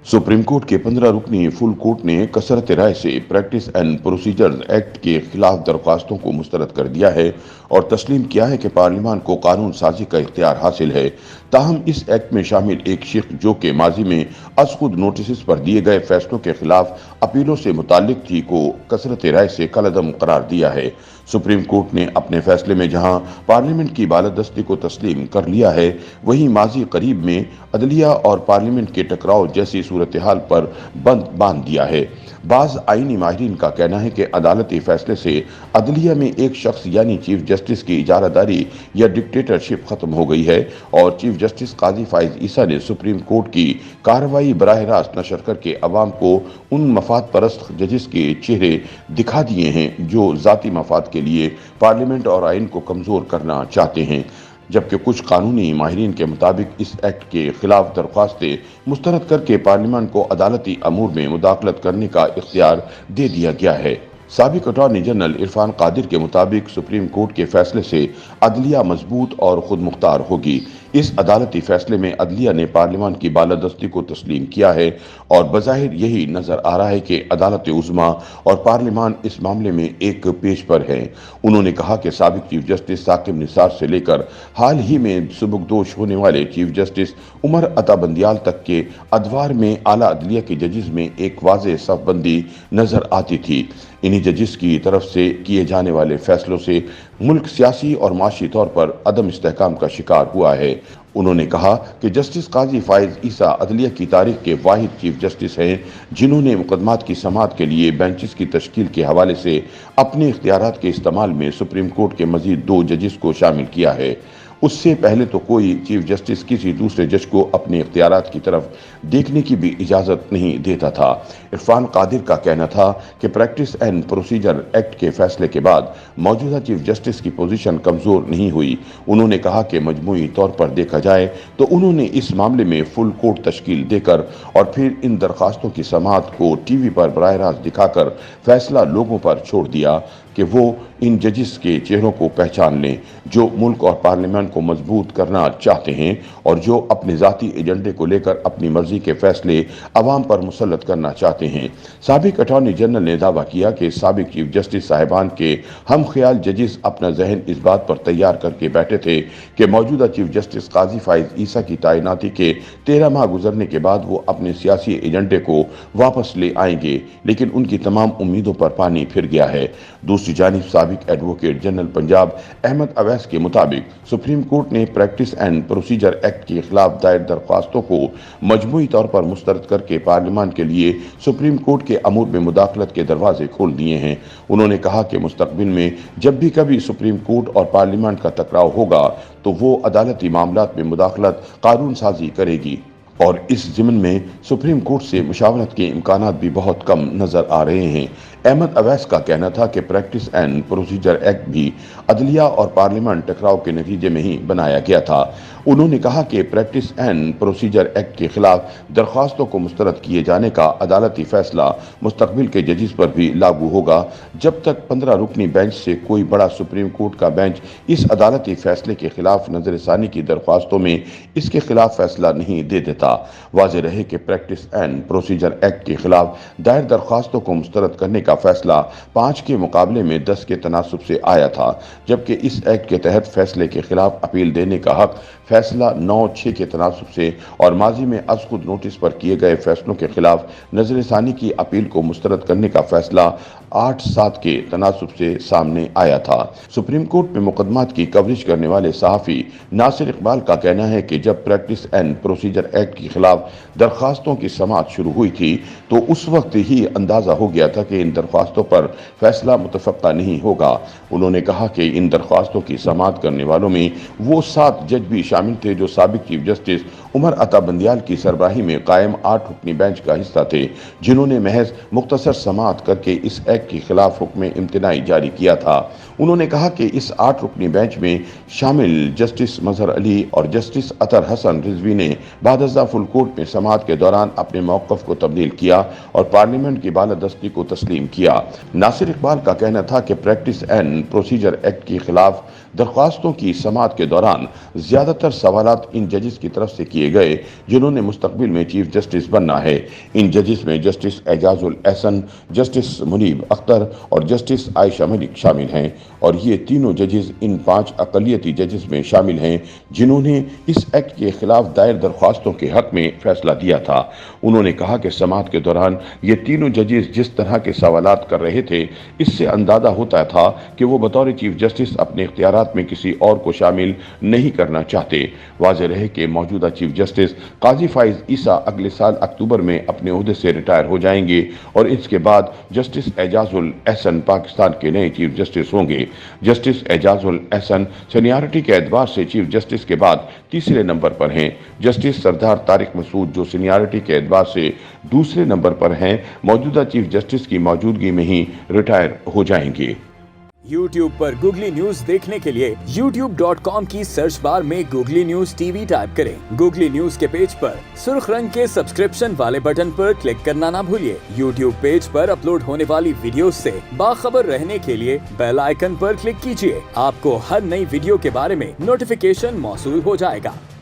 Supreme court के 15 रुकनी full court ने कसरत राय से प्रैक्टिस एंड प्रोसीजर एक्ट के खिलाफ दरख्वास्तों को मुस्तरद कर दिया है और तस्लीम किया है कि पार्लियामान को कानून साजी का इख्तियार हासिल है। ताहम इस एक्ट में शामिल एक शख्स जो कि माजी में अज खुद नोटिस पर दिए गए फैसलों के खिलाफ अपीलों से मुतालिक थी को कसरत राय से कलअदम करार दिया है। सुप्रीम कोर्ट ने अपने फैसले में जहां पार्लियामेंट की बालादस्ती को तस्लीम कर लिया है, वहीं माजी करीब में अदलिया और पार्लियामेंट के टकराव जैसी सूरत हाल पर बंद बांध दिया है। बाज आईनी माहिरीन का कहना है कि अदालती फैसले से अदलिया में एक शख्स यानी चीफ जस्टिस की इजारादारी या डिक्टेटरशिप खत्म हो गई है और चीफ जस्टिस काजी फाइज ईसा ने सुप्रीम कोर्ट की कार्रवाई बराह रास्त नशर करके अवाम को उन मफाद परस्त जजिस के चेहरे दिखा दिए हैं जो जाती मफाद के लिए पार्लियामेंट और आइन को कमजोर करना चाहते हैं। जबकि कुछ कानूनी माहिरीन के मुताबिक इस एक्ट के खिलाफ दरख्वास्तें मुस्तरद करके पार्लियामान को अदालती अमूर में मुदाखलत करने का इख्तियार दे दिया गया है। साबिक अटॉर्नी जनरल इरफान कादिर के मुताबिक सुप्रीम कोर्ट के फैसले से अदलिया मजबूत और खुद मुख्तार होगी। इस अदालती फैसले में अदलिया ने पार्लियामान की बालादस्ती को तस्लीम किया है और बज़ाहिर यही नजर आ रहा है कि अदालत उज़्मा और पार्लियामान इस मामले में एक पेश पर है। उन्होंने कहा कि साबिक चीफ जस्टिस साकिब निसार से लेकर हाल ही में सुबुकदोश होने वाले चीफ जस्टिस उमर अता बंदियाल तक के अदवार में आला अदलिया के जजिस में एक वाज़ेह सफ़बंदी नजर आती थी। इन्हीं जजिस की तरफ से किए जाने वाले फैसलों से मुल्क सियासी और माशी तौर पर अदम इस्तेहकाम का शिकार हुआ है। उन्होंने कहा कि जस्टिस काजी फाइज ईसा अदलिया की तारीख के वाहिद चीफ जस्टिस हैं जिन्होंने मुकदमात की समाअत के लिए बेंचेस की तश्कील के हवाले से अपने इख्तियारात के इस्तेमाल में सुप्रीम कोर्ट के मजीद 2 जजिस को शामिल किया है। उससे पहले तो कोई चीफ जस्टिस किसी दूसरे जज को अपने इख्तियारात की तरफ देखने की भी इजाज़त नहीं देता था। इरफान कादिर का कहना था कि प्रैक्टिस एंड प्रोसीजर एक्ट के फैसले के बाद मौजूदा चीफ जस्टिस की पोजीशन कमज़ोर नहीं हुई। उन्होंने कहा कि मजमूई तौर पर देखा जाए तो उन्होंने इस मामले में फुल कोर्ट तश्कील देकर और फिर इन दरख्वास्तों की समाअत को टीवी पर बराह रास्त दिखाकर फैसला लोगों पर छोड़ दिया कि वो इन जजिस के चेहरों को पहचान लें जो मुल्क और पार्लियामेंट को मजबूत करना चाहते हैं और जो अपने ज़ाती एजेंडे को लेकर अपनी मर्जी के फैसले अवाम पर मुसल्लत करना चाहते हैं। साबिक अटॉर्नी जनरल ने दावा किया कि साबिक चीफ जस्टिस साहिबान के हम ख्याल जजिस अपना जहन इस बात पर तैयार करके बैठे थे कि मौजूदा चीफ जस्टिस काजी फाइज ईसा की तैनाती के 13 माह गुजरने के बाद वो अपने सियासी एजेंडे को वापस ले आएंगे, लेकिन उनकी तमाम उम्मीदों पर पानी फिर गया है। दूसरी जानिब साबिक एडवोकेट जनरल पंजाब अहमद अवैस के मुताबिक सुप्रीम कोर्ट ने प्रैक्टिस एंड प्रोसीजर एक्ट के खिलाफ दायर दरख्वास्तों को मजमूई तौर पर मुस्तरद करके पार्लियामान के लिए सुप्रीम कोर्ट के अमूर में मुदाखलत के दरवाजे खोल दिए हैं। उन्होंने कहा कि मुस्तकबिल में जब भी कभी सुप्रीम कोर्ट और पार्लियामान का टकराव होगा तो वो अदालती मामलात में मुदाखलत कानून साजी करेगी और इस ज़िम्न में सुप्रीम कोर्ट से मुशावरत के इम्कानात भी बहुत कम नजर आ रहे हैं। अहमद अवैस का कहना था कि प्रैक्टिस एंड प्रोसीजर एक्ट भी अदलिया और पार्लियामेंट टकराव के नतीजे में ही बनाया गया था। उन्होंने कहा कि प्रैक्टिस एंड प्रोसीजर एक्ट के खिलाफ दरख्वास्तों को मुस्तरद किए जाने का अदालती फैसला मुस्तकबिल के जजिस पर भी लागू होगा जब तक 15 रुकनी बेंच से कोई बड़ा सुप्रीम कोर्ट का बेंच इस अदालती फैसले के खिलाफ नजरसानी की दरख्वास्तों में इसके खिलाफ फैसला नहीं दे देता। वाज़ेह रहे कि प्रैक्टिस एंड प्रोसीजर एक्ट के खिलाफ दायर दरख्वास्तों को मुस्तरद करने का फैसला 5 के मुकाबले में 10 के तनासुब से आया था, जबकि इस एक्ट के तहत फैसले के खिलाफ अपील देने का हक फैसला 9-6 के तनासुब से और माजी में अज खुद नोटिस पर किए गए फैसलों के खिलाफ नजरसानी की अपील को मुस्तरद करने का फैसला 8-7 के तनासुब से सामने आया था। सुप्रीम कोर्ट में मुकदमात की कवरेज करने वाले सहाफ़ी नासिर इकबाल का कहना है कि जब प्रैक्टिस एंड प्रोसीजर एक्ट के खिलाफ दरख्वास्तों की समाअत शुरू हुई थी तो उस वक्त ही अंदाजा हो गया था कि इन दरख्वास्तों पर फैसला मुतफ़क्का नहीं होगा। उन्होंने कहा कि इन दरख्वास्तों की समाअत करने वालों में वो 7 जज भी शामिल थे जो साबिक चीफ जस्टिस उमर अता बंदियाल की सरबराही में कायम 8 रुकनी बेंच का हिस्सा थे, जिन्होंने महज मुख्तसर समाअत करके इस एक्ट के खिलाफ हुक्म इम्तिनाई जारी किया था। उन्होंने कहा कि इस 8 रुकनी बेंच में शामिल जस्टिस मजहर अली और जस्टिस अतर हसन रिजवी ने बादअज़्ज़ा फुल कोर्ट में समाअत के दौरान अपने मौक़िफ़ को तब्दील किया और पार्लियामेंट की बालादस्ती को तस्लीम किया। नासिर इकबाल का कहना था कि प्रैक्टिस एंड प्रोसीजर एक्ट के खिलाफ दरख्वास्तों की समाअत के दौरान ज्यादातर सवालात इन जजिस की तरफ से किए किए गए जिन्होंने मुस्तकबिल में चीफ जस्टिस बनना है। इन जजेस में जस्टिस एजाजुल एहसन, जस्टिस मुनीब अख्तर और जस्टिस आयशा मलिक शामिल हैं और ये तीनों जजेस इन 5 अक़लियती जजेस में शामिल हैं जिन्होंने इस एक्ट के खिलाफ दायर दरख्वास्तों के हक में फैसला दिया था। उन्होंने कहा कि समाअत के दौरान ये तीनों जजेस जिस तरह के सवालात कर रहे थे, इससे अंदाजा होता था कि वो बतौर चीफ जस्टिस अपने इख्तियारात में किसी और को शामिल नहीं करना चाहते। वाज़ेह रहे कि मौजूदा चीफ जस्टिस काजी फाइज ईसा अगले साल अक्टूबर में अपने ओहदे से रिटायर हो जाएंगे और इसके बाद जस्टिस एजाजुल एहसन पाकिस्तान के नए चीफ जस्टिस होंगे। जस्टिस एजाजुल एहसन सीनियरिटी के एतबार से चीफ जस्टिस के बाद तीसरे नंबर पर हैं। जस्टिस सरदार तारिक मसूद जो सीनियरिटी के एतबार से दूसरे नंबर पर हैं, मौजूदा चीफ जस्टिस की मौजूदगी में ही रिटायर हो जाएंगे। YouTube पर गूगली न्यूज देखने के लिए youtube.com की सर्च बार में गूगली न्यूज टीवी टाइप करें। गूगली न्यूज के पेज पर सुर्ख रंग के सब्सक्रिप्शन वाले बटन पर क्लिक करना ना भूलिए। YouTube पेज पर अपलोड होने वाली वीडियोस से बाखबर रहने के लिए बेल आइकन पर क्लिक कीजिए। आपको हर नई वीडियो के बारे में नोटिफिकेशन मौसूल हो जाएगा।